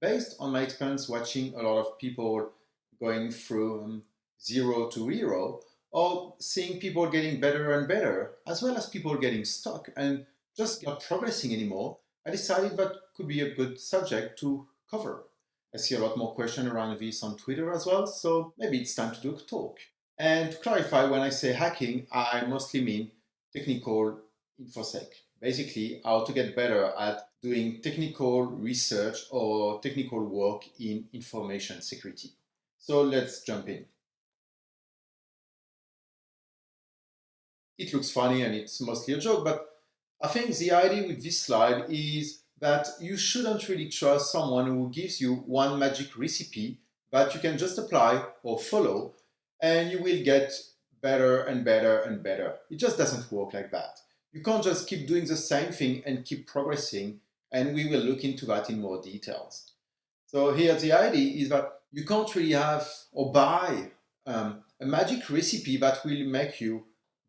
based on my experience watching a lot of people going from zero to hero, or seeing people getting better and better, as well as people getting stuck and just not progressing anymore, I decided that could be a good subject to cover. I see a lot more questions around this on Twitter as well, so maybe it's time to do a talk. And to clarify, when I say hacking, I mostly mean technical infosec. Basically, how to get better at doing technical research or technical work in information security. So let's jump in. It looks funny and it's mostly a joke, but I think the idea with this slide is that you shouldn't really trust someone who gives you one magic recipe that you can just apply or follow and you will get better and better and better. It just doesn't work like that. You can't just keep doing the same thing and keep progressing, and we will look into that in more details. So here the idea is that you can't really have or buy a magic recipe that will make you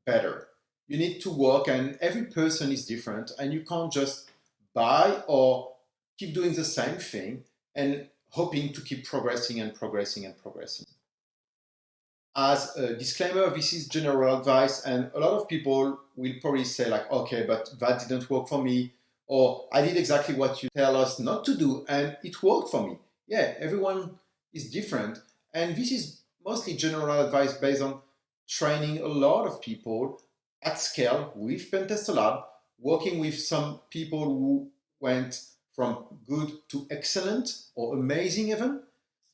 better. You need to work, and every person is different, and you can't just buy or keep doing the same thing and hoping to keep progressing and progressing and progressing. As a disclaimer, this is general advice, and a lot of people will probably say like, okay, but that didn't work for me, or I did exactly what you tell us not to do and it worked for me. Yeah, everyone is different, and this is mostly general advice based on training a lot of people at scale with PentesterLab, working with some people who went from good to excellent or amazing even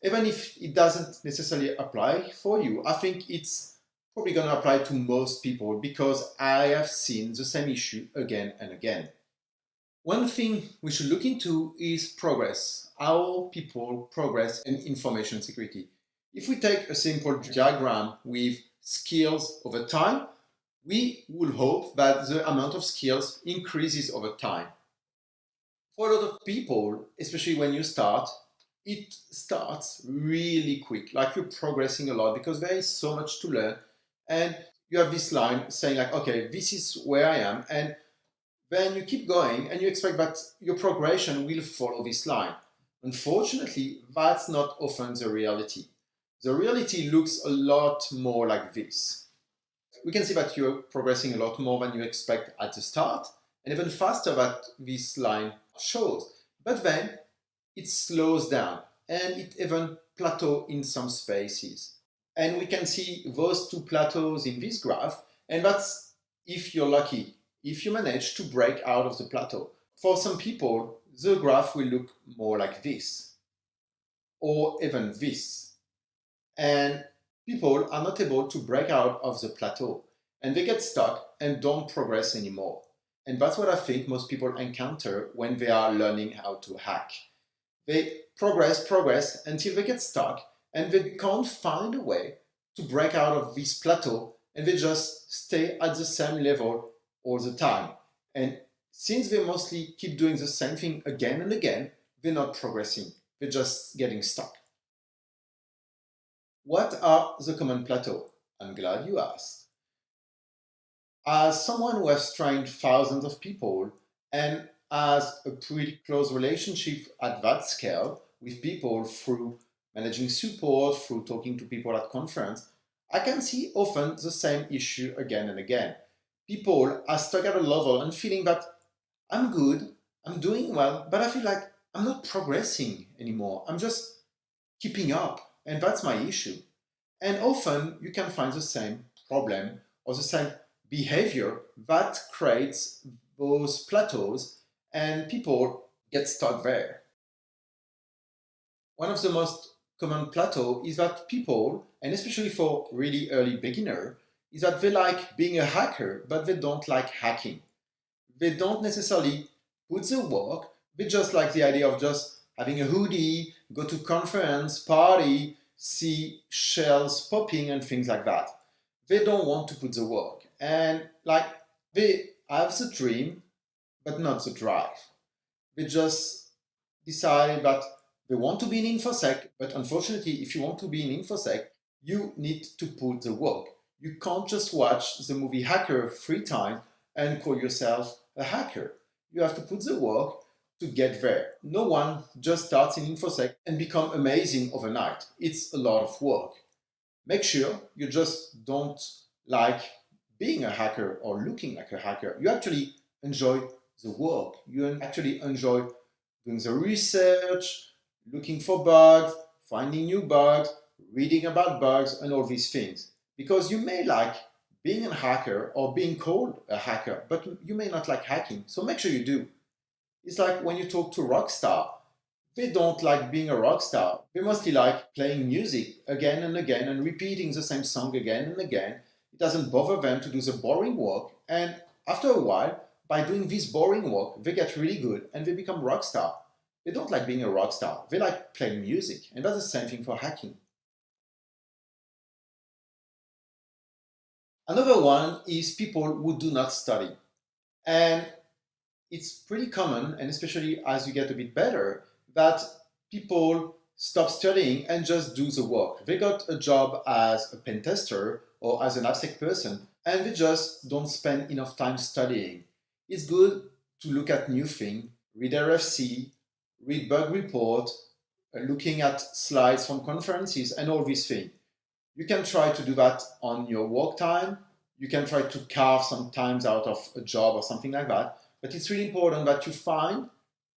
if it doesn't necessarily apply for you. I think it's probably going to apply to most people because I have seen the same issue again and again. One thing we should look into is progress, how people progress in information security. If we take a simple diagram with skills over time, we will hope that the amount of skills increases over time. For a lot of people, especially when you start, it starts really quick, like you're progressing a lot because there is so much to learn, and you have this line saying like, okay, this is where I am, and then you keep going and you expect that your progression will follow this line. Unfortunately, that's not often the reality. The reality looks a lot more like this. We can see that you're progressing a lot more than you expect at the start, and even faster than this line shows. But then it slows down and it even plateaus in some spaces. And we can see those two plateaus in this graph, and that's if you're lucky, if you manage to break out of the plateau. For some people, the graph will look more like this, or even this. And people are not able to break out of the plateau, and they get stuck and don't progress anymore. And that's what I think most people encounter when they are learning how to hack. They progress until they get stuck and they can't find a way to break out of this plateau, and they just stay at the same level all the time. And since they mostly keep doing the same thing again and again, they're not progressing. They're just getting stuck. What are the common plateaus? I'm glad you asked. As someone who has trained thousands of people and has a pretty close relationship at that scale with people through managing support, through talking to people at conference, I can see often the same issue again and again. People are stuck at a level and feeling that I'm good, I'm doing well, but I feel like I'm not progressing anymore. I'm just keeping up, and that's my issue. And often you can find the same problem or the same behavior that creates those plateaus, and people get stuck there. One of the most common plateau is that people, and especially for really early beginner, is that they like being a hacker, but they don't like hacking. They don't necessarily put the work, they just like the idea of just having a hoodie, go to conference, party, see shells popping and things like that. They don't want to put the work. And like they have the dream, but not the drive. They just decide that they want to be in InfoSec, but unfortunately, if you want to be in InfoSec, you need to put the work. You can't just watch the movie Hacker 3 times and call yourself a hacker. You have to put the work to get there. No one just starts in InfoSec and become amazing overnight. It's a lot of work. Make sure you just don't like being a hacker or looking like a hacker. You actually enjoy the work. You actually enjoy doing the research, looking for bugs, finding new bugs, reading about bugs, and all these things. Because you may like being a hacker or being called a hacker, but you may not like hacking. So make sure you do. It's like when you talk to a rock star. They don't like being a rock star. They mostly like playing music again and again and repeating the same song again and again. It doesn't bother them to do the boring work. And after a while, by doing this boring work, they get really good and they become rock star. They don't like being a rock star. They like playing music. And that's the same thing for hacking. Another one is people who do not study. And it's pretty common, and especially as you get a bit better, that people stop studying and just do the work. They got a job as a pen tester or as an AppSec person, and they just don't spend enough time studying. It's good to look at new things, read RFC, read bug report, looking at slides from conferences, and all these things. You can try to do that on your work time. You can try to carve some times out of a job or something like that. But it's really important that you find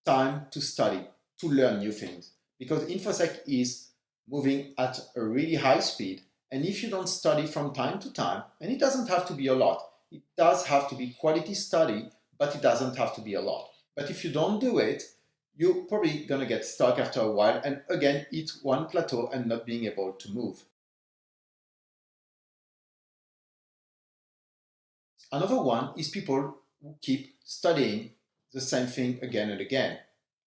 time to study, to learn new things. Because InfoSec is moving at a really high speed. And if you don't study from time to time, and it doesn't have to be a lot, it does have to be quality study, but it doesn't have to be a lot. But if you don't do it, you're probably going to get stuck after a while and again hit one plateau and not being able to move. Another one is people who keep studying the same thing again and again.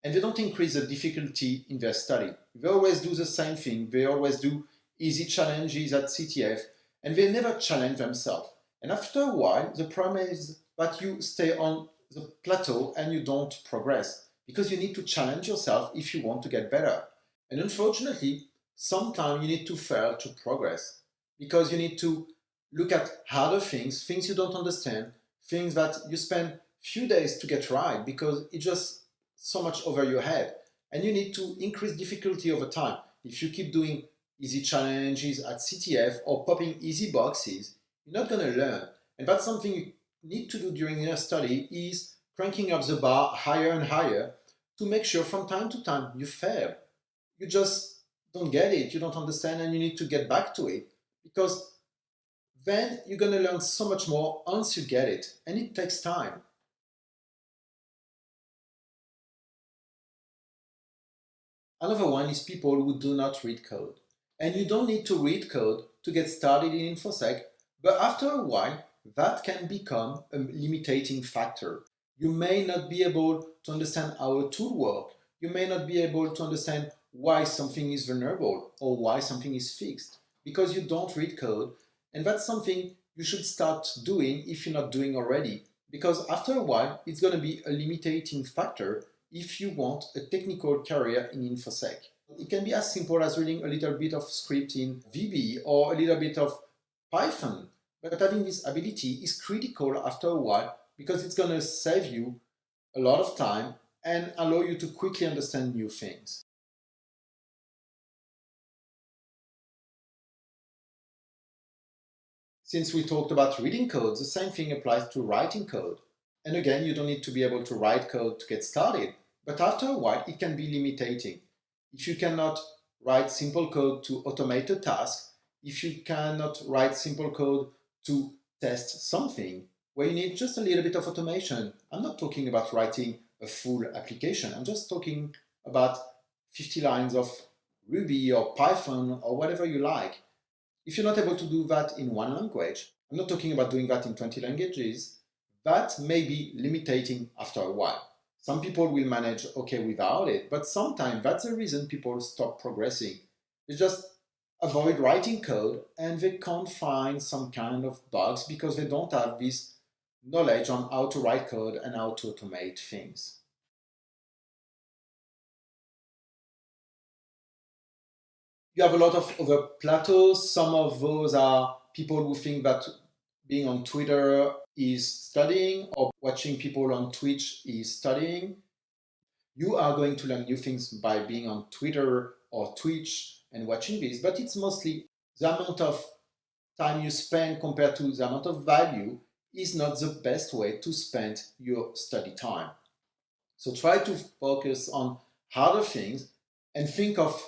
And they don't increase the difficulty in their study. They always do the same thing. They always do easy challenges at CTF, and they never challenge themselves. And after a while, the problem is that you stay on the plateau and you don't progress because you need to challenge yourself if you want to get better. And unfortunately, sometimes you need to fail to progress because you need to look at harder things, things you don't understand, things that you spend few days to get right because it's just so much over your head. And you need to increase difficulty over time. If you keep doing easy challenges at CTF or popping easy boxes, you're not going to learn. And that's something you need to do during your study is cranking up the bar higher and higher to make sure from time to time you fail. You just don't get it, you don't understand, and you need to get back to it because then you're going to learn so much more once you get it, and it takes time. Another one is people who do not read code. And you don't need to read code to get started in InfoSec, but after a while, that can become a limiting factor. You may not be able to understand how a tool works. You may not be able to understand why something is vulnerable or why something is fixed because you don't read code. And that's something you should start doing if you're not doing already. Because after a while, it's going to be a limiting factor if you want a technical career in InfoSec. It can be as simple as reading a little bit of script in VB or a little bit of Python. But having this ability is critical after a while because it's going to save you a lot of time and allow you to quickly understand new things. Since we talked about reading code, the same thing applies to writing code. And again, you don't need to be able to write code to get started, but after a while, it can be limiting. If you cannot write simple code to automate a task, if you cannot write simple code to test something, where you need just a little bit of automation. I'm not talking about writing a full application. I'm just talking about 50 lines of Ruby or Python or whatever you like. If you're not able to do that in one language, I'm not talking about doing that in 20 languages, that may be limiting after a while. Some people will manage okay without it, but sometimes that's the reason people stop progressing. They just avoid writing code and they can't find some kind of bugs because they don't have this knowledge on how to write code and how to automate things. You have a lot of other plateaus. Some of those are people who think that being on Twitter is studying or watching people on Twitch is studying. You are going to learn new things by being on Twitter or Twitch and watching this, but it's mostly the amount of time you spend compared to the amount of value is not the best way to spend your study time. So try to focus on harder things and think of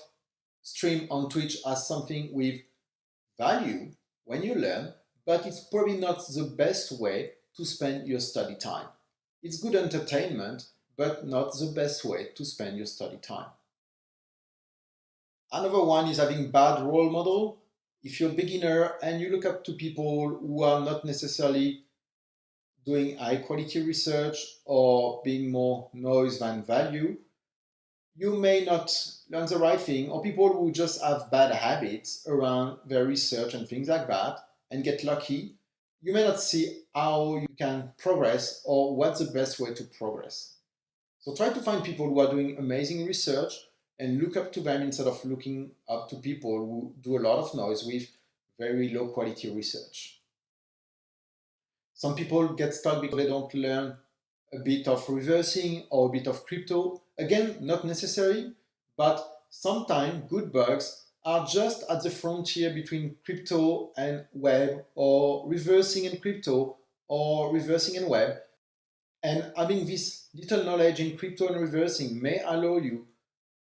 stream on Twitch as something with value when you learn, but it's probably not the best way to spend your study time. It's good entertainment, but not the best way to spend your study time. Another one is having bad role model. If you're a beginner and you look up to people who are not necessarily doing high quality research or being more noise than value, you may not learn the right thing, or people who just have bad habits around their research and things like that and get lucky, you may not see how you can progress or what's the best way to progress. So try to find people who are doing amazing research and look up to them instead of looking up to people who do a lot of noise with very low quality research. Some people get stuck because they don't learn a bit of reversing or a bit of crypto. Again, not necessary, but sometimes good bugs are just at the frontier between crypto and web, or reversing and crypto, or reversing and web. And having this little knowledge in crypto and reversing may allow you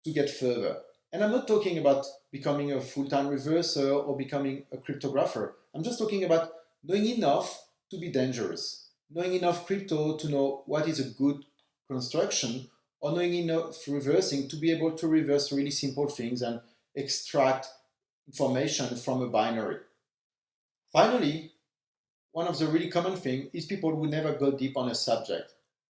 to get further. And I'm not talking about becoming a full-time reverser or becoming a cryptographer. I'm just talking about knowing enough to be dangerous, knowing enough crypto to know what is a good construction, or knowing enough reversing to be able to reverse really simple things and extract information from a binary. Finally, one of the really common things is people who never go deep on a subject.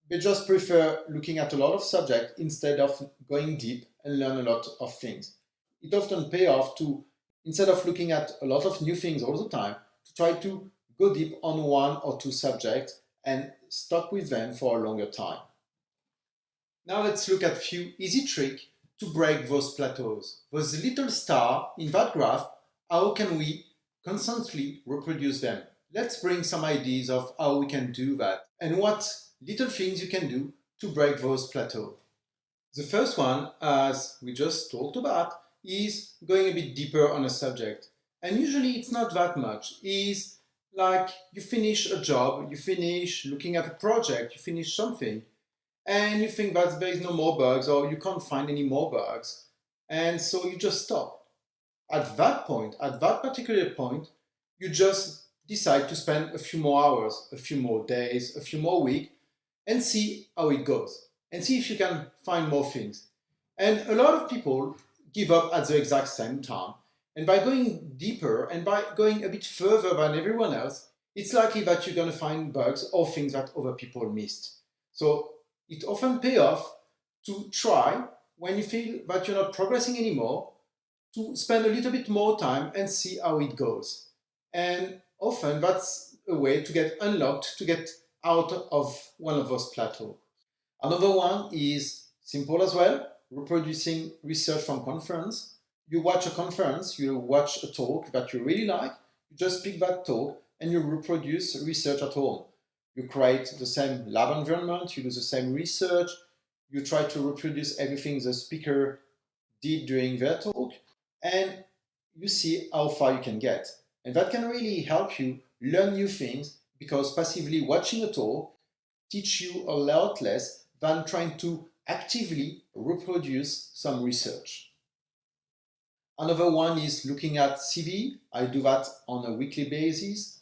They just prefer looking at a lot of subjects instead of going deep and learn a lot of things. It often pays off to, instead of looking at a lot of new things all the time, to try to go deep on one or two subjects and stuck with them for a longer time. Now let's look at a few easy tricks to break those plateaus. Those little stars in that graph, how can we constantly reproduce them? Let's bring some ideas of how we can do that and what little things you can do to break those plateaus. The first one, as we just talked about, is going a bit deeper on a subject. And usually it's not that much. It's like you finish a job, you finish looking at a project, you finish something, and you think that there is no more bugs or you can't find any more bugs. And so you just stop. At that point, at that particular point, you just decide to spend a few more hours, a few more days, a few more weeks, and see how it goes. And see if you can find more things. And a lot of people give up at the exact same time. And by going deeper and by going a bit further than everyone else, it's likely that you're going to find bugs or things that other people missed. So it often pays off to try, when you feel that you're not progressing anymore, to spend a little bit more time and see how it goes. And often that's a way to get unlocked, to get out of one of those plateaus. Another one is simple as well, reproducing research from conference. You watch a conference, you watch a talk that you really like, you just pick that talk and you reproduce research at home. You create the same lab environment, you do the same research, you try to reproduce everything the speaker did during their talk, and you see how far you can get. And that can really help you learn new things, because passively watching a talk teach you a lot less than trying to actively reproduce some research. Another one is looking at CVE. I do that on a weekly basis.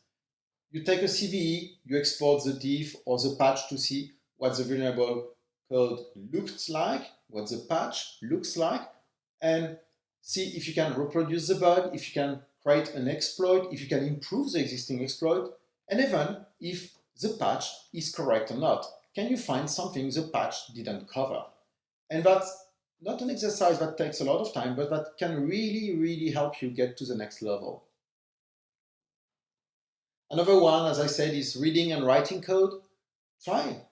You take a CVE, you export the diff or the patch to see what the vulnerable code looks like, what the patch looks like, and see if you can reproduce the bug, if you can create an exploit, if you can improve the existing exploit, and even if the patch is correct or not. Can you find something the patch didn't cover? And that's not an exercise that takes a lot of time, but that can really, really help you get to the next level. Another one, as I said, is reading and writing code. Try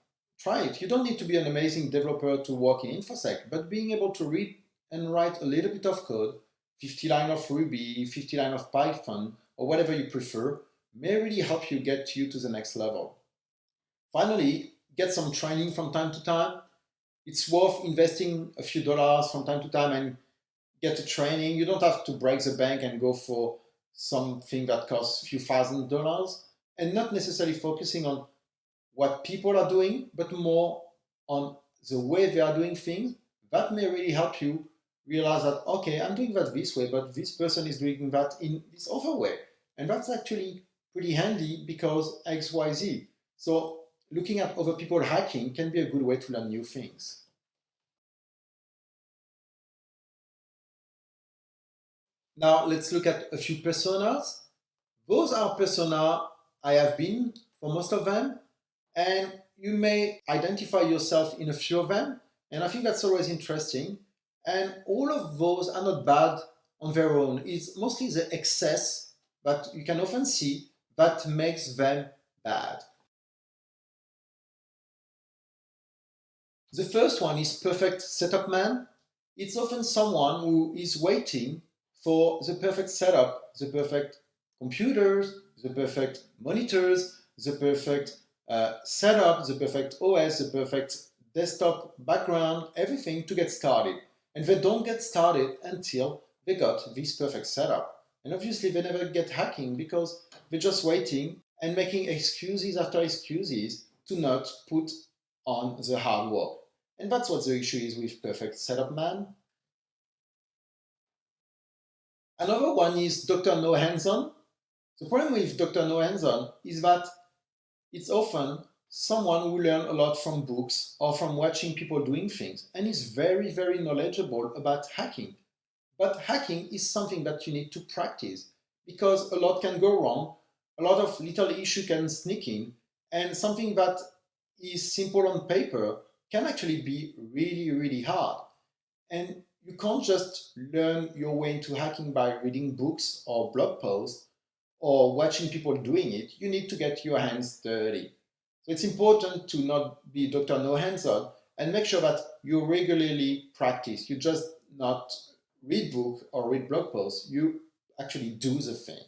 it. You don't need to be an amazing developer to work in Infosec, but being able to read and write a little bit of code, 50 lines of Ruby, 50 lines of Python, or whatever you prefer, may really help you get you to the next level. Finally, get some training from time to time. it's worth investing a few dollars from time to time and get a training. You don't have to break the bank and go for something that costs a few $1,000s, and not necessarily focusing on what people are doing, but more on the way they are doing things. That may really help you realize that, okay, I'm doing that this way, but this person is doing that in this other way. And that's actually pretty handy because XYZ. So looking at other people hacking can be a good way to learn new things. Now let's look at a few personas. Those are persona I have been for most of them, and you may identify yourself in a few of them, and I think that's always interesting. And all of those are not bad on their own. It's mostly the excess that you can often see that makes them bad. The first one is perfect setup man. It's often someone who is waiting for the perfect setup, the perfect computers, the perfect monitors, the perfect setup, the perfect OS, the perfect desktop background, everything to get started. And they don't get started until they got this perfect setup. And obviously they never get hacking because they're just waiting and making excuses after excuses to not put on the hard work. And that's what the issue is with perfect setup man. Another one is Dr. No Hands-On. The problem with Dr. No Hands-On is that it's often someone who learns a lot from books or from watching people doing things and is very, very knowledgeable about hacking. But hacking is something that you need to practice because a lot can go wrong, a lot of little issue can sneak in, and something that is simple on paper can actually be really, really hard. And you can't just learn your way into hacking by reading books or blog posts or watching people doing it. You need to get your hands dirty. So it's important to not be Dr. No Hands On and make sure that you regularly practice. You just not read book or read blog posts. You actually do the thing.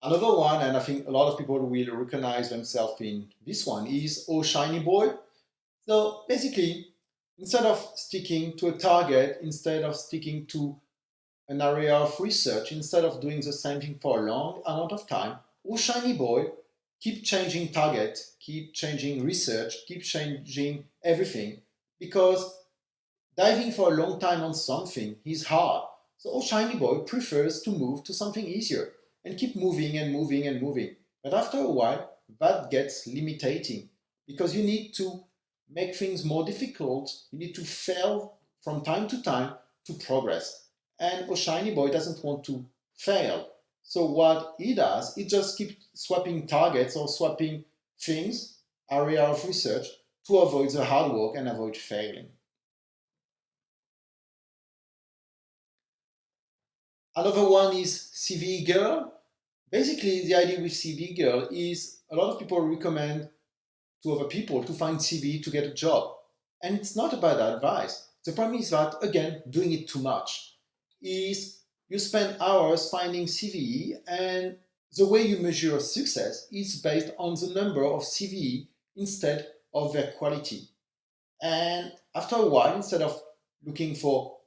Another one, and I think a lot of people will recognize themselves in this one, is Oh Shiny Boy. So basically, instead of sticking to a target, instead of sticking to an area of research, instead of doing the same thing for a long amount of time, oh shiny boy, keep changing target, keep changing research, keep changing everything, because diving for a long time on something is hard. So oh shiny boy prefers to move to something easier and keep moving and moving and moving. But after a while, that gets limiting because you need to make things more difficult. You need to fail from time to time to progress. And Shiny Boy doesn't want to fail. So what he does, he just keeps swapping targets or swapping things, area of research, to avoid the hard work and avoid failing. Another one is CV girl. Basically, the idea with CV girl is a lot of people recommend to other people to find CV to get a job. And it's not about advice. The problem is that, again, doing it too much is you spend hours finding CV, and the way you measure success is based on the number of CV instead of their quality. And after a while, instead of looking for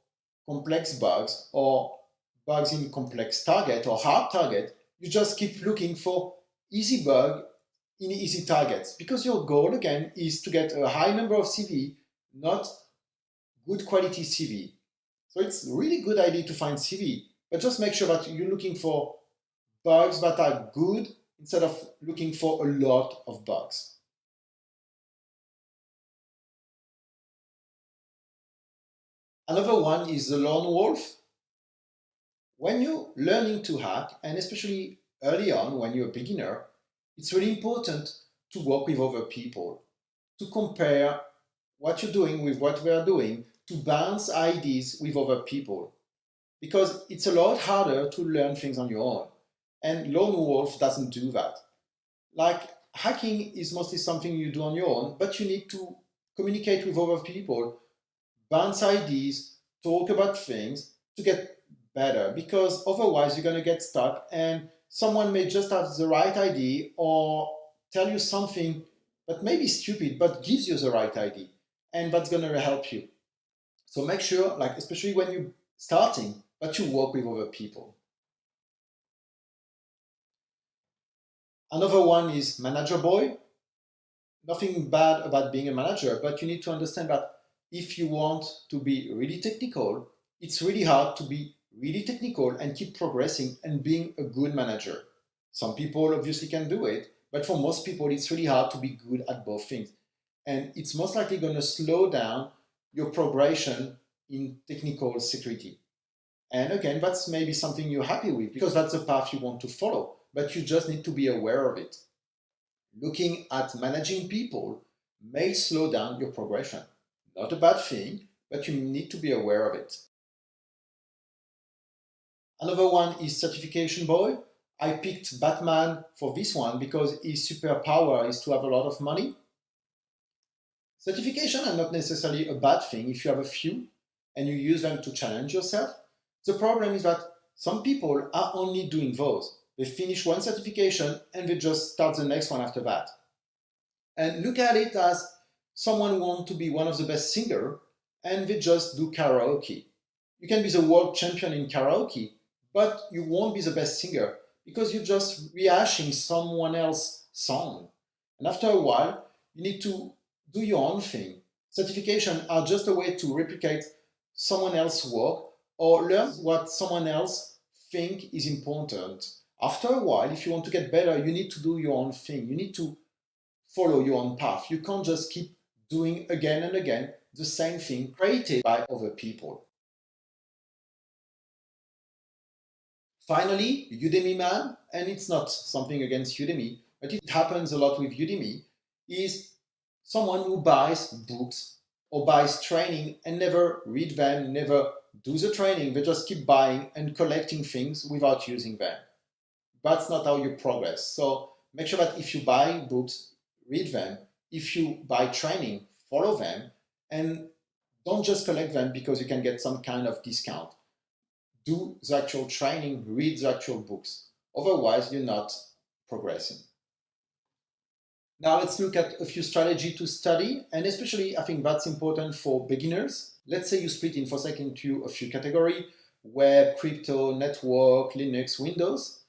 complex bugs or bugs in complex target or hard target, you just keep looking for easy bug in easy targets because your goal again is to get a high number of CV, not good quality CV. So it's a really good idea to find CV, but just make sure that you're looking for bugs that are good instead of looking for a lot of bugs. Another one is the lone wolf. When you're learning to hack, and especially early on when you're a beginner, it's really important to work with other people, to compare what you're doing with what they are doing, to bounce ideas with other people. Because it's a lot harder to learn things on your own. And Lone Wolf doesn't do that. Like hacking is mostly something you do on your own, but you need to communicate with other people, bounce ideas, talk about things to get better. Because otherwise you're going to get stuck and someone may just have the right idea or tell you something that may be stupid, but gives you the right idea. And that's going to help you. So make sure, like, especially when you're starting, that you work with other people. Another one is manager boy. Nothing bad about being a manager, but you need to understand that if you want to be really technical, it's really hard to be really technical and keep progressing and being a good manager. Some people obviously can do it, but for most people, it's really hard to be good at both things. And it's most likely going to slow down your progression in technical security. And again, that's maybe something you're happy with because that's the path you want to follow, but you just need to be aware of it. Looking at managing people may slow down your progression. Not a bad thing, but you need to be aware of it. Another one is certification boy. I picked Batman for this one because his superpower is to have a lot of money. Certification are not necessarily a bad thing if you have a few and you use them to challenge yourself. The problem is that some people are only doing those. They finish one certification and they just start the next one after that. And look at it as someone who wants to be one of the best singers and they just do karaoke. You can be the world champion in karaoke, but you won't be the best singer because you're just rehashing someone else's song. And after a while, you need to do your own thing. Certifications are just a way to replicate someone else's work or learn what someone else thinks is important. After a while, if you want to get better, you need to do your own thing. You need to follow your own path. You can't just keep doing again and again the same thing created by other people. Finally, Udemy man, and it's not something against Udemy, but it happens a lot with Udemy, is someone who buys books or buys training and never read them, never do the training. They just keep buying and collecting things without using them. That's not how you progress. So make sure that if you buy books, read them. If you buy training, follow them. And don't just collect them because you can get some kind of discount. Do the actual training, read the actual books. Otherwise, you're not progressing. Now let's look at a few strategies to study, and especially I think that's important for beginners. Let's say you split Infosec into a few categories: web, crypto, network, Linux, Windows.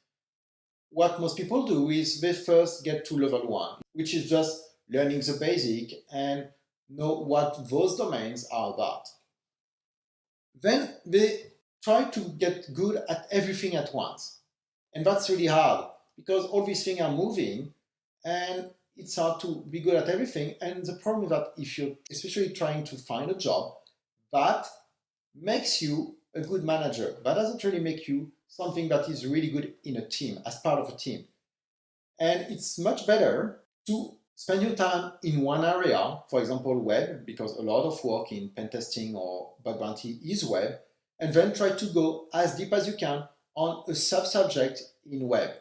What most people do is they first get to level 1, which is just learning the basic and know what those domains are about. Then they try to get good at everything at once. And that's really hard because all these things are moving and it's hard to be good at everything. And the problem is that if you're especially trying to find a job, that makes you a good manager. That doesn't really make you something that is really good in a team, as part of a team. And it's much better to spend your time in one area, for example, web, because a lot of work in pen testing or bug bounty is web, and then try to go as deep as you can on a sub-subject in web.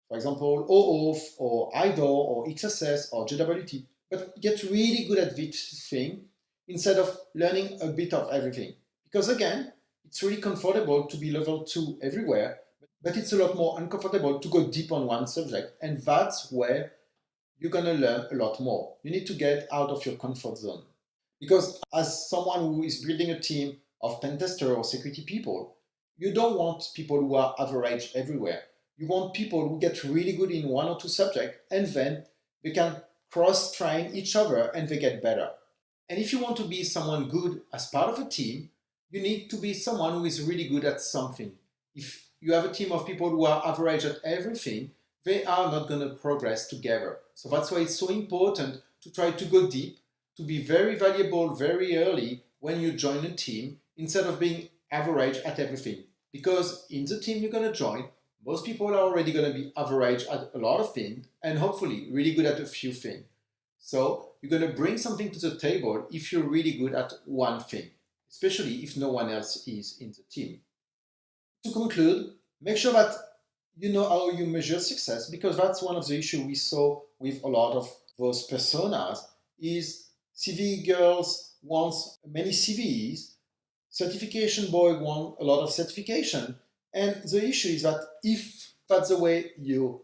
For example, OAuth or IDOR or XSS or JWT, but get really good at this thing instead of learning a bit of everything. Because again, it's really comfortable to be level 2 everywhere, but it's a lot more uncomfortable to go deep on one subject. And that's where you're going to learn a lot more. You need to get out of your comfort zone. Because as someone who is building a team of pen tester or security people, you don't want people who are average everywhere. You want people who get really good in one or two subjects and then they can cross-train each other and they get better. And if you want to be someone good as part of a team, you need to be someone who is really good at something. If you have a team of people who are average at everything, they are not going to progress together. So that's why it's so important to try to go deep, to be very valuable very early when you join a team instead of being average at everything. Because in the team you're going to join, most people are already going to be average at a lot of things and hopefully really good at a few things. So you're going to bring something to the table if you're really good at one thing, especially if no one else is in the team. To conclude, make sure that you know how you measure success, because that's one of the issues we saw with a lot of those personas is CV girls wants many CVs, certification boy want a lot of certification. And the issue is that if that's the way you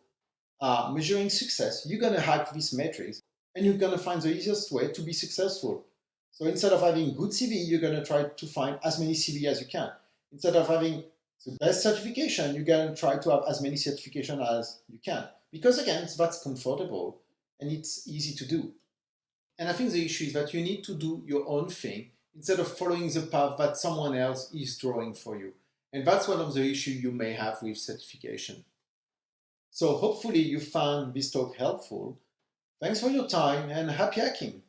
are measuring success, you're going to hack this matrix. and you're going to find the easiest way to be successful. So instead of having good CV, you're going to try to find as many CV as you can. Instead of having the best certification, you're going to try to have as many certification as you can. Because again, that's comfortable and it's easy to do. And I think the issue is that you need to do your own thing instead of following the path that someone else is drawing for you. And that's one of the issues you may have with certification. So hopefully you found this talk helpful. Thanks for your time and happy hacking.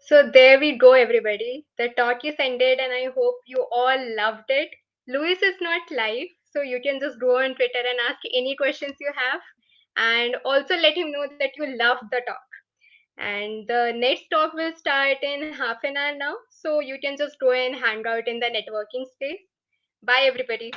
So there we go, everybody. The talk is ended, and I hope you all loved it. Louis is not live, so you can just go on Twitter and ask any questions you have, and also let him know that you loved the talk. And the next talk will start in half an hour now, so you can just go and hang out in the networking space. Bye, everybody.